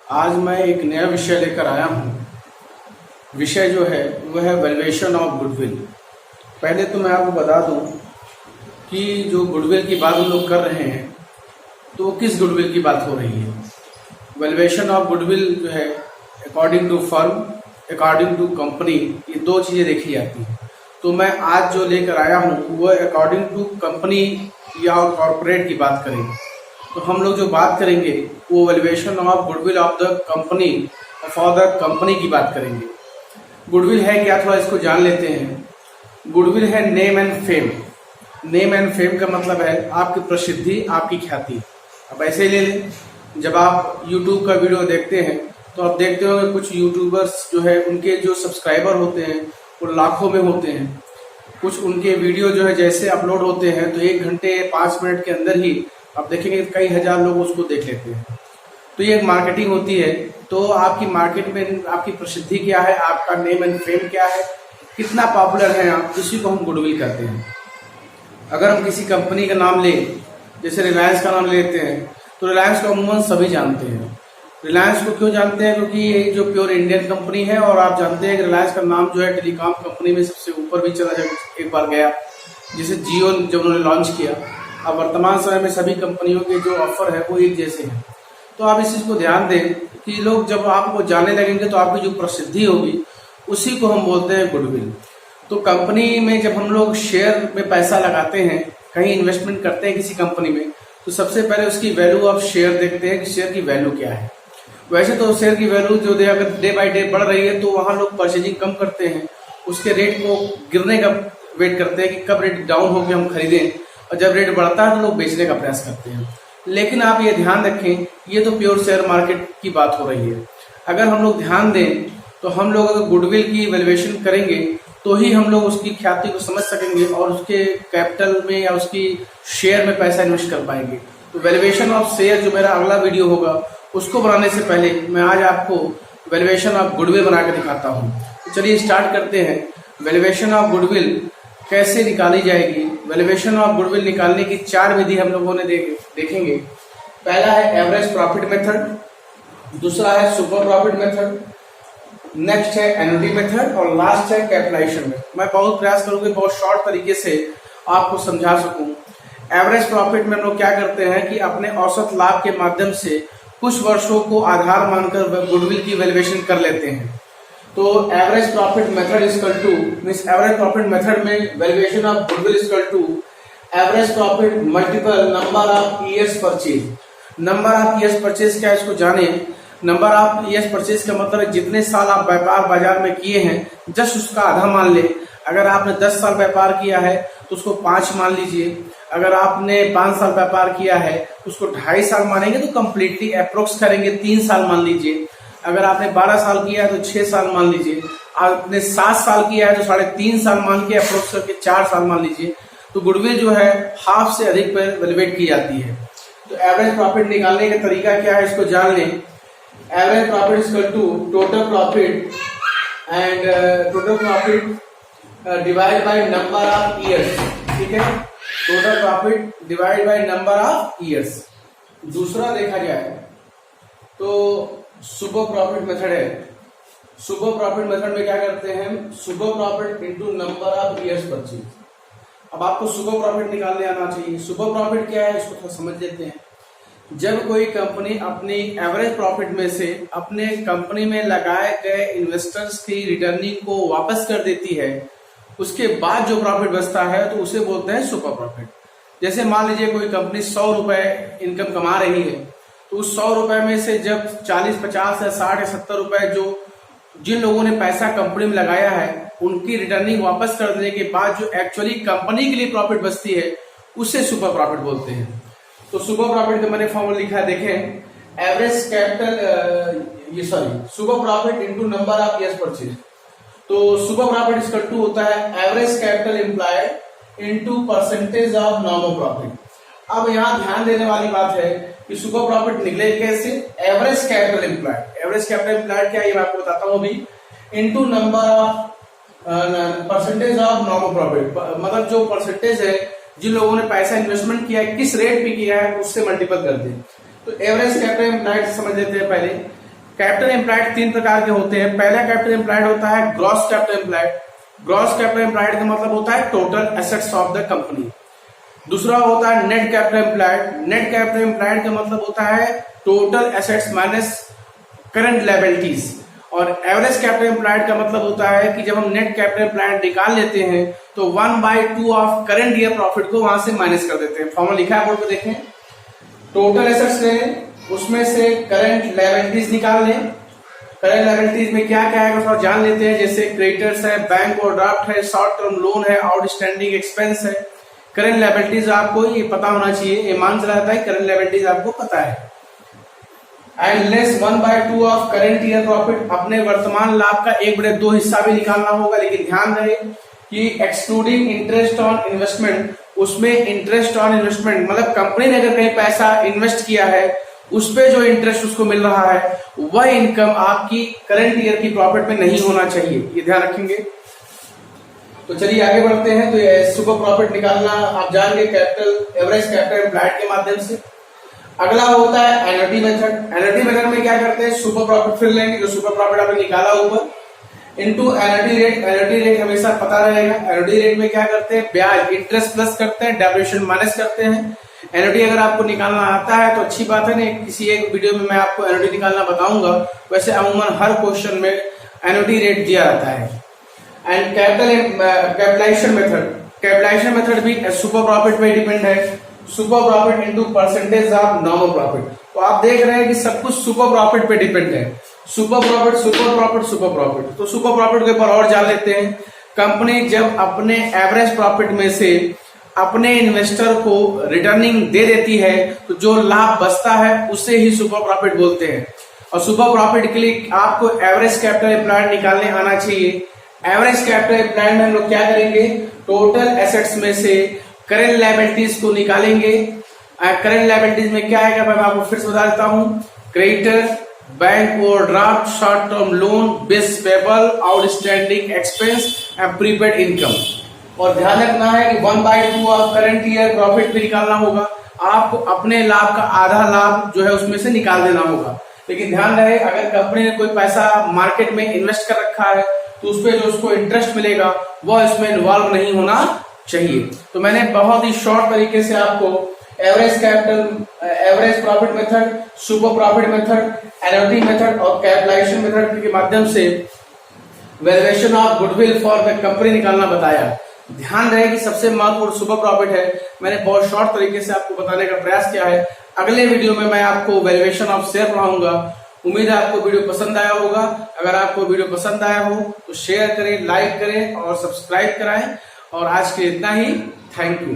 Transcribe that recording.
आज मैं एक नया विषय लेकर आया हूँ। विषय जो है वह है वैल्यूएशन ऑफ गुडविल। पहले तो मैं आपको बता दूं कि जो गुडविल की बात हम लोग कर रहे हैं तो किस गुडविल की बात हो रही है। वैल्यूएशन ऑफ गुडविल जो है according to firm, according to company, ये दो चीज़ें देखी जाती हैं। तो मैं आज जो लेकर आया हूँ वह अकॉर्डिंग टू कंपनी या कॉर्पोरेट की बात करेंगे। तो हम लोग जो बात करेंगे वो valuation of goodwill of the company, for the company की बात करेंगे। गुडविल है क्या, थोड़ा इसको जान लेते हैं। गुडविल है name and fame. Name and fame का मतलब है आपकी प्रसिद्धि, आपकी ख्याति। अब ऐसे ही ले लें, जब आप YouTube का वीडियो देखते हैं तो आप देखते हो कि कुछ यूट्यूबर्स जो है उनके जो सब्सक्राइबर होते हैं वो लाखों में होते हैं। कुछ उनके वीडियो जो है जैसे अपलोड होते हैं तो 1 घंटे 5 मिनट के अंदर ही आप देखेंगे कई हजार लोग उसको देख लेते हैं। तो ये एक मार्केटिंग होती है। तो आपकी मार्केट में आपकी प्रसिद्धि क्या है, आपका नेम एंड फेम क्या है, कितना पॉपुलर है आप, इसी को हम गुडविल कहते हैं। अगर हम किसी कंपनी का नाम लें, जैसे रिलायंस का नाम लेते हैं, तो रिलायंस को अमूमन सभी जानते हैं। रिलायंस को क्यों जानते हैं? क्योंकि ये जो प्योर इंडियन कंपनी है और आप जानते हैं कि रिलायंस का नाम जो है टेलीकॉम कंपनी में सबसे ऊपर भी चला एक बार गया, जिसे जियो जब उन्होंने लॉन्च किया। अब वर्तमान समय में सभी कंपनियों के जो ऑफर है वो एक जैसे हैं। तो आप इस चीज़ को ध्यान दें कि लोग जब आपको जानने लगेंगे तो आपकी जो प्रसिद्धि होगी उसी को हम बोलते हैं गुडविल। तो कंपनी में जब हम लोग शेयर में पैसा लगाते हैं, कहीं इन्वेस्टमेंट करते हैं किसी कंपनी में, तो सबसे पहले उसकी वैल्यू ऑफ शेयर देखते हैं कि शेयर की वैल्यू क्या है। वैसे तो शेयर की वैल्यू जो अगर डे बाई डे बढ़ रही है तो वहाँ लोग परचेजिंग कम करते हैं, उसके रेट को गिरने का वेट करते हैं कि कब रेट डाउन होकर हम खरीदें, और जब रेट बढ़ता है तो लोग बेचने का प्रयास करते हैं। लेकिन आप ये ध्यान रखें, ये तो प्योर शेयर मार्केट की बात हो रही है। अगर हम लोग ध्यान दें तो हम लोग अगर गुडविल की वैल्यूएशन करेंगे तो ही हम लोग उसकी ख्याति को समझ सकेंगे और उसके कैपिटल में या उसकी शेयर में पैसा इन्वेस्ट कर पाएंगे। तो वैल्यूएशन ऑफ शेयर जो मेरा अगला वीडियो होगा उसको बनाने से पहले मैं आज आपको वैल्यूएशन ऑफ गुडविल बना के दिखाता हूँ। तो चलिए स्टार्ट करते हैं। वैल्यूएशन ऑफ गुडविल कैसे निकाली जाएगी। वैल्यूएशन ऑफ गुडविल निकालने की 4 विधि हम लोगों ने देखेंगे। पहला है एवरेज प्रॉफिट मेथड, दूसरा है सुपर प्रॉफिट मेथड, नेक्स्ट है एनुटी मेथड और लास्ट है कैपिटलाइजेशन मेथड। मैं बहुत प्रयास करूंगा बहुत शॉर्ट तरीके से आपको समझा सकूं। एवरेज प्रॉफिट में हम लोग क्या करते हैं कि अपने औसत लाभ के माध्यम से कुछ वर्षों को आधार मानकर गुडविल की वैल्यूएशन कर लेते हैं। तो average profit method equal to means average profit method में valuation of goodwill equal to average profit multiple number of years purchase. Number of years purchase क्या है इसको जाने। नंबर ऑफ ईयर्स परचेज का मतलब है जितने साल आप व्यापार बाजार में किए हैं, जस्ट उसका आधा मान ले। अगर आपने 10 साल व्यापार किया है तो उसको 5 मान लीजिए। अगर आपने 5 साल व्यापार किया है तो उसको 2.5 साल मानेंगे, तो कंप्लीटली अप्रोक्स करेंगे 3 साल मान लीजिए। अगर आपने 12 साल किया है तो 6 साल मान लीजिए। आपने 7 साल किया है तो 3.5 साल मान के अप्रोक्स करके 4 साल मान लीजिए। तो गुडविल जो है हाफ से अधिक पर वैल्यूएट की जाती है। तो एवरेज प्रॉफिट निकालने का तरीका क्या है इसको जान लें। Average profit equal to total profit and total profit divide by number of years. ठीक है, total profit divide by number of years. दूसरा देखा जाए तो सुपर प्रॉफिट मेथड है। सुपर प्रॉफिट मेथड में क्या करते हैं, super profit into number of years purchase. अब आपको सुपर प्रॉफिट निकालने आना चाहिए। सुपर प्रॉफिट क्या है इसको थोड़ा समझ लेते हैं। जब कोई कंपनी अपनी एवरेज प्रॉफिट में से अपने कंपनी में लगाए गए इन्वेस्टर्स की रिटर्निंग को वापस कर देती है, उसके बाद जो प्रॉफिट बचता है तो उसे बोलते हैं सुपर प्रॉफिट। जैसे मान लीजिए कोई कंपनी 100 रुपए इनकम कमा रही है, तो उस 100 रुपए में से जब 40, 50 या 60 या 70 रुपए जो जिन लोगों ने पैसा कंपनी में लगाया है उनकी रिटर्निंग वापस कर देने के बाद जो एक्चुअली कंपनी के लिए प्रॉफिट बचती है उसे सुपर प्रॉफिट बोलते हैं। तो सुपर प्रॉफिट का मैंने फॉर्मूला लिखा है, देखें। Average capital super profit into number of years purchase. तो सुपर प्रॉफिट इक्वल टू होता है average capital employed into percentage of normal profit. अब यहाँ ध्यान देने वाली बात है कि सुपर प्रॉफिट निकले कैसे। Average capital employed, average capital employed क्या है ये मैं आपको बताता हूँ अभी। Into number of percentage of normal profit, मतलब जो परसेंटेज है जिन लोगों ने पैसा इन्वेस्टमेंट किया है किस रेट पे किया है उससे मल्टीपल कर दें। तो एवरेज कैपिटल एम्प्लॉयड समझ लेते हैं पहले। कैपिटल एम्प्लॉयड 3 प्रकार के होते हैं। पहला कैपिटल एम्प्लॉयड होता है gross capital employed. Gross capital employed का मतलब होता है total assets of the company. दूसरा होता है net capital employed. Net capital employed का मतलब होता है total assets minus current liabilities. और एवरेज कैपिटल एम्प्लॉयड का मतलब होता है कि जब हम नेट कैपिटल एम्प्लॉयड निकाल लेते हैं तो 1/2 ऑफ करंट ईयर प्रॉफिट को वहां से माइनस कर देते हैं। फॉर्मूला लिखा है बोर्ड पे देखें। टोटल एसेट्स लें, उसमें से करंट लायबिलिटीज निकाल लें। करंट लायबिलिटीज में क्या क्या है थोड़ा जान लेते हैं। जैसे क्रेडिटर्स है, बैंक ओवरड्राफ्ट है, शॉर्ट टर्म लोन है, आउटस्टैंडिंग एक्सपेंस है। करंट लायबिलिटीज आपको ये पता होना चाहिए, ये मान चला जाता है करंट लायबिलिटीज आपको पता है। And less 1/2 of current year profit, अपने वर्तमान लाभ का 1/2 हिस्सा भी निकालना होगा। लेकिन ध्यान रहे कि एक्सक्लूडिंग इंटरेस्ट ऑन इन्वेस्टमेंट, उसमें इंटरेस्ट ऑन इन्वेस्टमेंट मतलब कंपनी ने अगर कहीं पैसा इन्वेस्ट किया है उस पे जो इंटरेस्ट उसको मिल रहा है वह इनकम आपकी करंट ईयर की प्रॉफिट में नहीं होना चाहिए, ये ध्यान रखेंगे। तो चलिए आगे बढ़ते हैं। तो सुपर प्रॉफिट निकालना आप जान गए कैपिटल एवरेज कैपिटल एम्प्लॉयड के माध्यम से। अगला होता है एन्युटी मेथड। एन्युटी मेथड में क्या करते हैं, सुपर प्रॉफिट फिर लेंगे जो सुपर प्रॉफिट आपने निकाला ऊपर into annuity rate. Annuity rate हमेशा पता रहेगा। एन्युटी रेट में क्या करते हैं, ब्याज इंटरेस्ट प्लस करते हैं, डेप्रिसिएशन माइनस करते हैं। एन्युटी अगर आपको निकालना आता है तो अच्छी बात है, नहीं किसी एक वीडियो में मैं आपको एन्युटी निकालना बताऊंगा। वैसे अमूमन हर क्वेश्चन में एन्युटी रेट दिया जाता है। And capitalization method, capitalization method भी सुपर प्रॉफिट पे डिपेंड है। Super profit into percentage of normal profit. तो आप देख रहे हैं कि सब कुछ सुपर प्रॉफिट पे डिपेंड है। Super profit super profit super profit. तो सुपर प्रॉफिट के ऊपर और जान लेते हैं। कंपनी जब अपने एवरेज प्रॉफिट में से अपने इन्वेस्टर को रिटर्निंग दे देती है तो जो लाभ बचता है उसे ही सुपर प्रॉफिट बोलते हैं। और सुपर प्रॉफिट के लिए आपको एवरेज कैपिटल एम्प्लॉयड निकालने आना चाहिए। एवरेज कैपिटल एम्प्लॉयड में हम लोग क्या करेंगे, टोटल एसेट्स में से करंट लायबिलिटीज को निकालेंगे। करंट लायबिलिटीज में क्या है, मैं आपको फिर से बता देता हूं। Creditor, bank overdraft, short term loan, bills payable, outstanding expense and prepaid income. और ध्यान रखना है कि 1/2 ऑफ करंट ईयर प्रॉफिट भी निकालना होगा। आपको अपने लाभ का आधा लाभ जो है उसमें से निकाल देना होगा। लेकिन ध्यान रहे अगर कंपनी ने कोई पैसा मार्केट में इन्वेस्ट कर रखा है तो उस पर जो उसको इंटरेस्ट मिलेगा वह इसमें इन्वॉल्व नहीं होना चाहिए। तो मैंने बहुत ही शॉर्ट तरीके से आपको average profit method, super profit method, annuity method और कैपिटलाइजेशन मेथड के माध्यम से valuation of goodwill for the company निकालना बताया। ध्यान रहे कि सबसे महत्वपूर्ण सुपर प्रॉफिट है। मैंने बहुत शॉर्ट तरीके से आपको बताने का प्रयास किया है। अगले वीडियो में मैं आपको वैल्यूएशन ऑफ शेयर पढ़ाऊंगा। उम्मीद है आपको वीडियो पसंद आया होगा। अगर आपको वीडियो पसंद आया हो तो शेयर करें, लाइक करें और सब्सक्राइब कराएं। और आज के लिए इतना ही। Thank you.